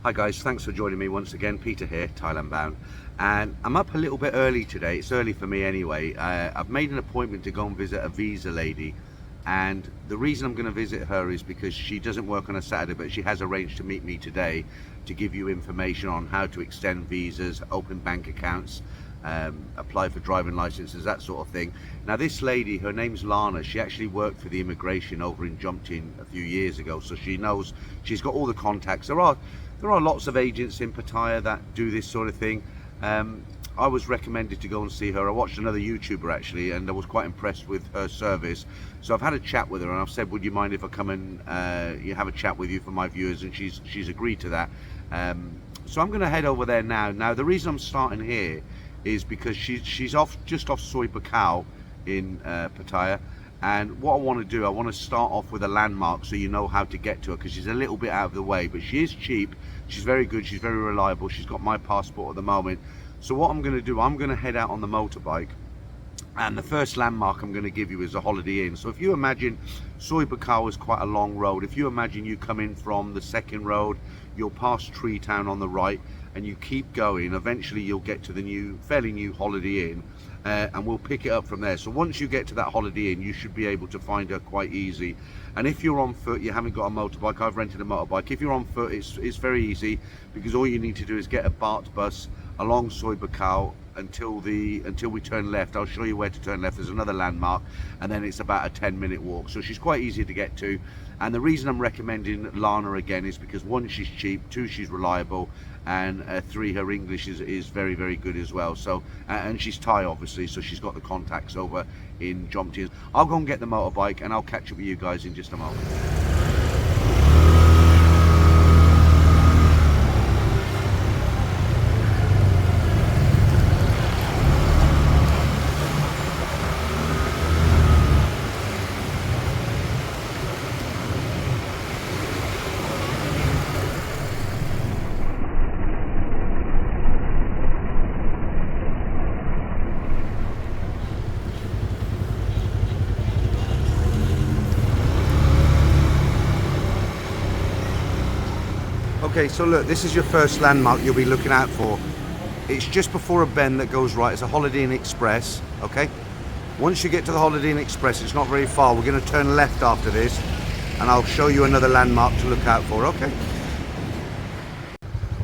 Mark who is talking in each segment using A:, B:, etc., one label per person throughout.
A: Hi guys, thanks for joining me once again. Peter here, Thailandbound, and I'm up a little bit early today. It's early for me anyway. I've made an appointment to go and visit a visa lady, and the reason I'm going to visit her is because she doesn't work on a Saturday, but she has arranged to meet me today to give you information on how to extend visas, open bank accounts, apply for driving licenses, that sort of thing. Now this lady, her name's Lana, she actually worked for the immigration over in Jomtien a few years ago, so she knows, she's got all the contacts. There are lots of agents in Pattaya that do this sort of thing. I was recommended to go and see her. I watched another YouTuber actually, and I was quite impressed with her service. So I've had a chat with her, and I've said, would you mind if I come and you have a chat with you for my viewers? And she's agreed to that. So I'm going to head over there now. Now the reason I'm starting here is because she's just off Soi Buakhao in Pattaya. And what I want to do, I want to start off with a landmark so you know how to get to her, because she's a little bit out of the way, but she is cheap, she's very good, she's very reliable, she's got my passport at the moment. So what I'm going to do, I'm going to head out on the motorbike, and the first landmark I'm going to give you is a Holiday Inn. So if you imagine, Soi Buakhao is quite a long road. If you imagine you come in from the second road, you'll pass Tree Town on the right, and you keep going, eventually you'll get to the fairly new Holiday Inn. And we'll pick it up from there. So once you get to that Holiday Inn, you should be able to find her quite easy. And if you're on foot, you haven't got a motorbike, I've rented a motorbike. If you're on foot, it's very easy, because all you need to do is get a BART bus along Soi Buakhao until we turn left. I'll show you where to turn left. There's another landmark, and then it's about a 10-minute walk. So she's quite easy to get to. And the reason I'm recommending Lana again is because one, she's cheap, two, she's reliable, and three, her English is very, very good as well. So and she's Thai obviously, so she's got the contacts over in Jomtien. I'll go and get the motorbike, and I'll catch up with you guys in just a moment. Okay, so look, this is your first landmark you'll be looking out for. It's just before a bend that goes right. It's a Holiday Inn Express, okay? Once you get to the Holiday Inn Express, it's not very far. We're going to turn left after this, and I'll show you another landmark to look out for, okay?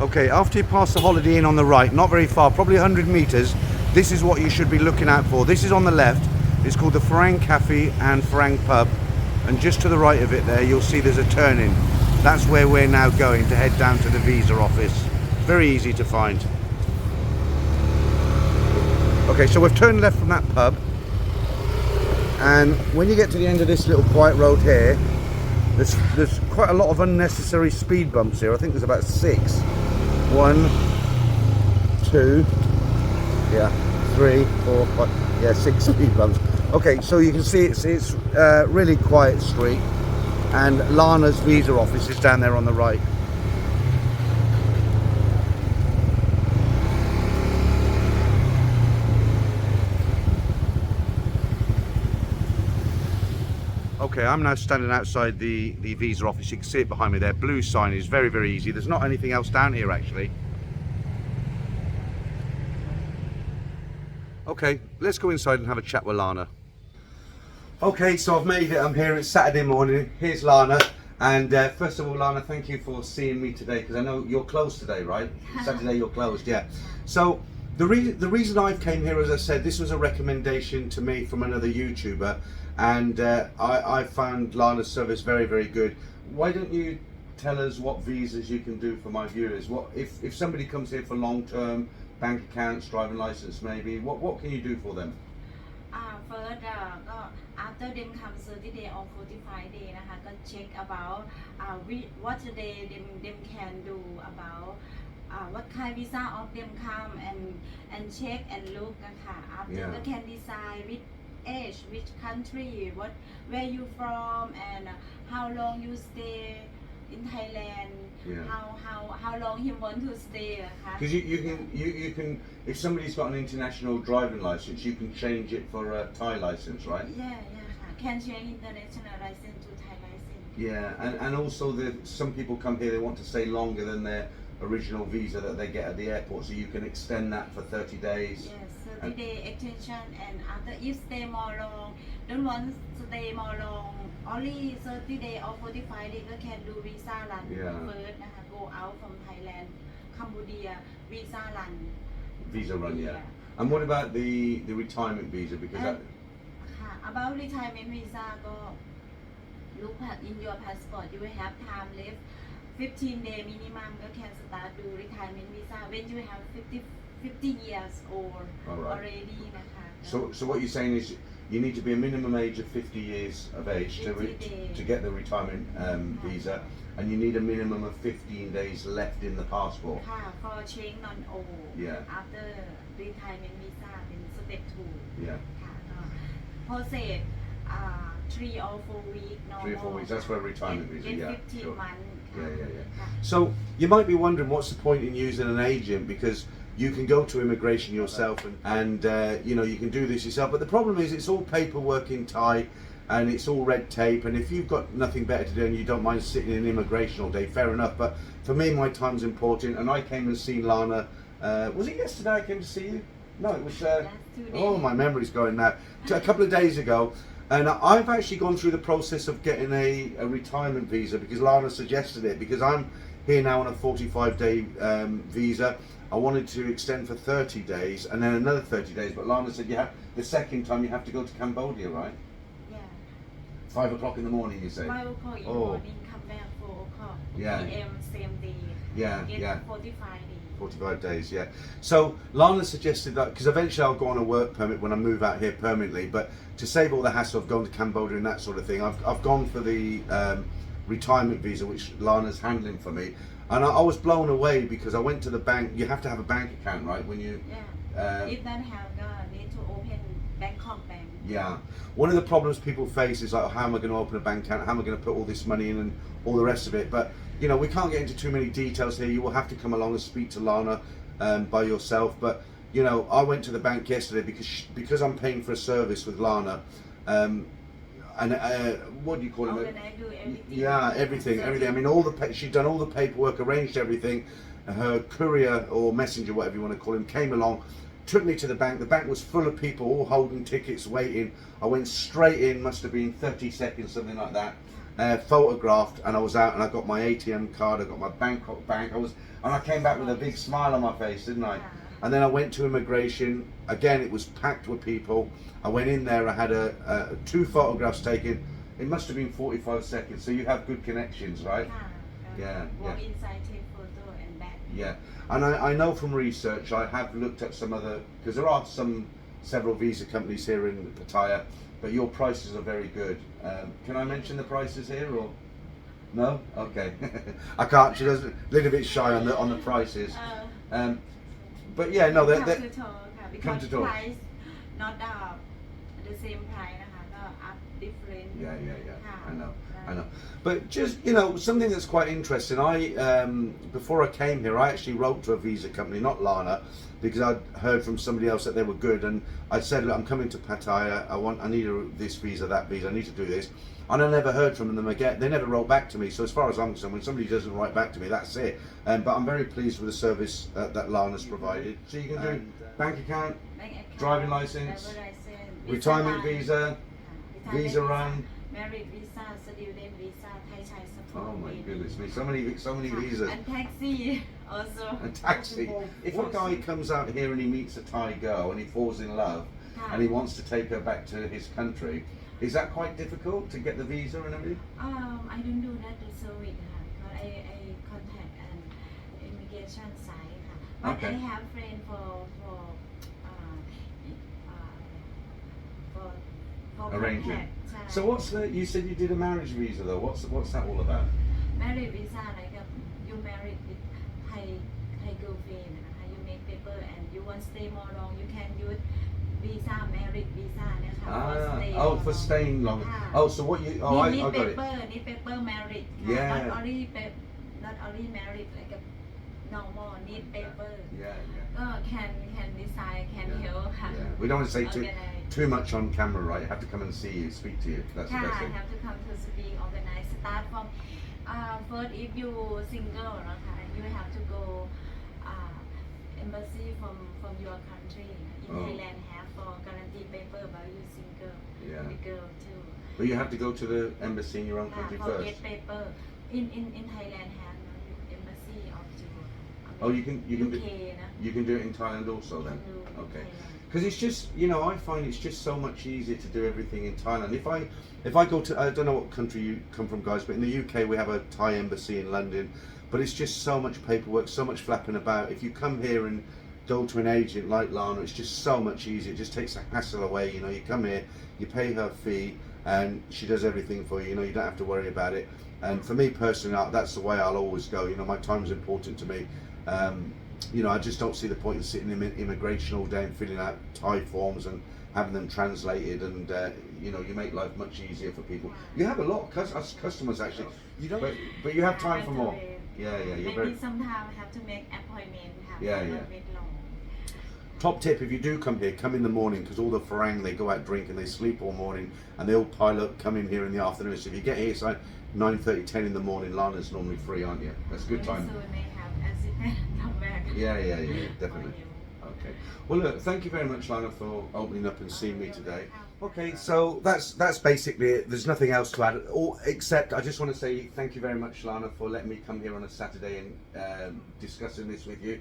A: Okay, after you pass the Holiday Inn on the right, not very far, probably 100 meters, this is what you should be looking out for. This is on the left. It's called the Farang Cafe and Farang Pub, and just to the right of it there, you'll see there's a turn-in. That's where we're now going to head down to the visa office. Very easy to find. Okay, so we've turned left from that pub, and when you get to the end of this little quiet road here, there's quite a lot of unnecessary speed bumps here. I think there's about 6. 1, 2, yeah, 3, 4, 5, yeah, 6 speed bumps. Okay, so you can see it's really quiet street. And Lana's visa office is down there on the right. Okay, I'm now standing outside the visa office. You can see it behind me there. Blue sign is very, very easy. There's not anything else down here actually. Okay, let's go inside and have a chat with Lana. Okay, so I've made it. I'm here. It's Saturday morning. Here's Lana. And first of all, Lana, thank you for seeing me today, because I know you're closed today, right? Saturday you're closed, yeah. So the reason I've came here, as I said, this was a recommendation to me from another YouTuber, and I found Lana's service very, very good. Why don't you tell us what visas you can do for my viewers? What if somebody comes here for long-term bank accounts, driving license maybe, what can you do for them?
B: First, after them come 30 day or 45 day นะคะก็ check about what them can do about what kind visa of them come and check and look นะคะ after they can decide which age, which country, where you from, and how long you stay in Thailand. How long he want to stay,
A: because you can, if somebody's got an international driving license, you can change it for a Thai license, right?
B: Yeah, can change international license to Thai license.
A: Yeah, and also some people come here, they want to stay longer than original visa that they get at the airport, so you can extend that for 30 days.
B: Yes, 30-day extension, and after if stay more long, don't want to stay more long, only 30 day or 45 day ก็ can do visa run first นะคะ go out from Thailand Cambodia visa run
A: Visa run, yeah. And what about the retirement visa? Because that,
B: ค่ะ about retirement visa ก็ look at in your passport you will have time left 15 day minimum ก็ can start do retirement visa when you have 50 years old already นะคะ
A: so what you're saying is you need to be a minimum age of 50 years of age to get the retirement visa, and you need a minimum of 15 days left in the passport.
B: ค่ะ for change non old after retirement visa เป็น step 2
A: yeah
B: ค่ะ process 3 or 4 weeks normal
A: 3 or 4 weeks, that's for a retirement visa,
B: get
A: yeah
B: 15
A: sure.
B: months
A: Yeah. So you might be wondering what's the point in using an agent, because you can go to immigration yourself and you know, you can do this yourself, but the problem is it's all paperwork in Thai and it's all red tape, and if you've got nothing better to do and you don't mind sitting in immigration all day, fair enough, but for me my time's important, and I came and seen Lana, was it yesterday I came to see you? No, it was oh, my memory's going now, a couple of days ago. And I've actually gone through the process of getting a retirement visa because Lana suggested it, because I'm here now on a 45-day visa. I wanted to extend for 30 days and then another 30 days, but Lana said the second time you have to go to Cambodia, right?
B: Yeah.
A: 5 o'clock in the morning, you say?
B: 5 o'clock in the morning, come back 4 o'clock PM same day.
A: Yeah.
B: 45 days.
A: 45 days, yeah. So Lana suggested that, because eventually I'll go on a work permit when I move out here permanently, but to save all the hassle of going to Cambodia and that sort of thing, I've gone for the retirement visa, which Lana's handling for me. And I was blown away because I went to the bank. You have to have a bank account, right? When you
B: if not have, need to open Bangkok bank.
A: Yeah. One of the problems people face is like, how am I going to open a bank account? How am I going to put all this money in and all the rest of it? But you know, we can't get into too many details here. You will have to come along and speak to Lana by yourself. But you know, I went to the bank yesterday because I'm paying for a service with Lana. And what do you call it?
B: Everything.
A: Yeah, everything. I mean, she'd done all the paperwork, arranged everything. Her courier or messenger, whatever you want to call him, came along, took me to the bank. The bank was full of people, all holding tickets, waiting. I went straight in, must have been 30 seconds, something like that. Photographed, and I was out, and I got my ATM card, I got my Bangkok bank. And I came back with a big smile on my face, didn't I? And then I went to immigration. Again, it was packed with people. I went in there. I had 2 photographs taken. It must have been 45 seconds. So you have good connections, right?
B: Walk inside, take photo and back.
A: Yeah, and I know from research, I have looked at some other, because there are several visa companies here in Pattaya, but your prices are very good. Can I mention the prices here or? No? Okay. I can't. She doesn't. A little bit shy on the prices. But yeah, no, they
B: come to talk. Price not the same price, up different.
A: Yeah. I know. But just, you know, something that's quite interesting. Before I came here, I actually wrote to a visa company, not Lana, because I'd heard from somebody else that they were good, and I said, look, I'm coming to Pattaya. I need this visa, that visa. I need to do this. And I never heard from them again. They never wrote back to me. So as far as I'm concerned, when somebody doesn't write back to me, that's it. But I'm very pleased with the service that Lana's provided. So you can do bank account, driving license, retirement visa, visa run,
B: married visa, student visa, Thai child support.
A: Oh my goodness me, so many visas.
B: And taxi also.
A: And taxi. If a guy comes out here and he meets a Thai girl and he falls in love and he wants to take her back to his country, is that quite difficult to get the visa and everything?
B: I don't do that to service, because I contact an immigration site. But I have friend for
A: arranging. So you said you did a marriage visa though. What's that all about?
B: Marriage visa, like you married with Thai girlfriend, you make paper and you want to stay more long, you can use visa, married visa,
A: for staying longer. So what you? I got it.
B: Need paper married.
A: Yeah.
B: Not only married, like a normal need paper.
A: Yeah.
B: Can decide, can help.
A: Yeah. We don't want to say too much on camera, right? I have to come and see you, speak to you. That's the best thing.
B: I have to come to speak, organize start from first if you single นะคะ you have to go embassy from your country in Thailand have for guarantee paper about you single the girl too
A: But you have to go to the embassy in your own country
B: for
A: first.
B: get paper in Thailand have embassy of
A: Oh, you can
B: UK นะ
A: you can do it in Thailand also then. Okay. Because it's just, you know, I find it's just so much easier to do everything in Thailand. If I go to, I don't know what country you come from, guys, but in the UK we have a Thai embassy in London, but it's just so much paperwork, so much flapping about. If you come here and go to an agent like Lana, it's just so much easier. It just takes the hassle away. You know, you come here, you pay her fee, and she does everything for you. You know, you don't have to worry about it. And for me personally, that's the way I'll always go. You know, my time's important to me. You know, I just don't see the point in sitting in immigration all day and filling out Thai forms and having them translated, and you know, you make life much easier for people. You have a lot of customers actually. You don't, but you have time for more. Yeah, you're
B: maybe
A: very.
B: sometimes have to make appointment have
A: Yeah.
B: a bit long
A: Top tip: if you do come here, come in the morning, because all the Farang, they go out drinking, they sleep all morning, and they all pile up, come in here in the afternoon. So if you get here, so 9:30, 10 in the morning, Lana's normally free, aren't you? That's a good time.
B: soon they have accident come back
A: Yeah, definitely. Okay. Well, look, thank you very much, Lana, for opening up and seeing me today. Okay, so that's basically it. There's nothing else to add, except I just want to say thank you very much, Lana, for letting me come here on a Saturday and discussing this with you.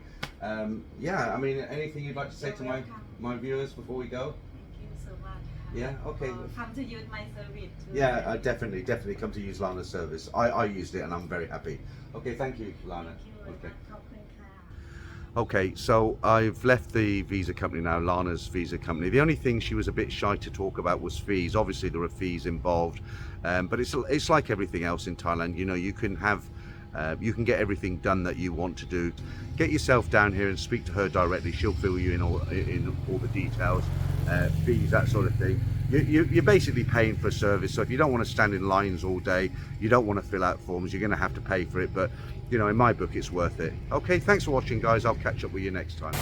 A: Yeah, I mean, anything you'd like to say to my viewers before we go?
B: Thank you so much
A: Yeah, okay.
B: come to use my service too.
A: Yeah, I definitely come to use Lana's service. I used it and I'm very happy. Okay, thank you, Lana. Okay.
B: ขอบคุณค่ะ
A: Okay, so I've left the visa company now, Lana's visa company. The only thing she was a bit shy to talk about was fees. Obviously, there are fees involved, but it's like everything else in Thailand. You know, you can get everything done that you want to do. Get yourself down here and speak to her directly. She'll fill you in all the details, fees, that sort of thing. You're basically paying for a service. So if you don't want to stand in lines all day, you don't want to fill out forms, you're going to have to pay for it. But you know, in my book, it's worth it. Okay, thanks for watching, guys. I'll catch up with you next time.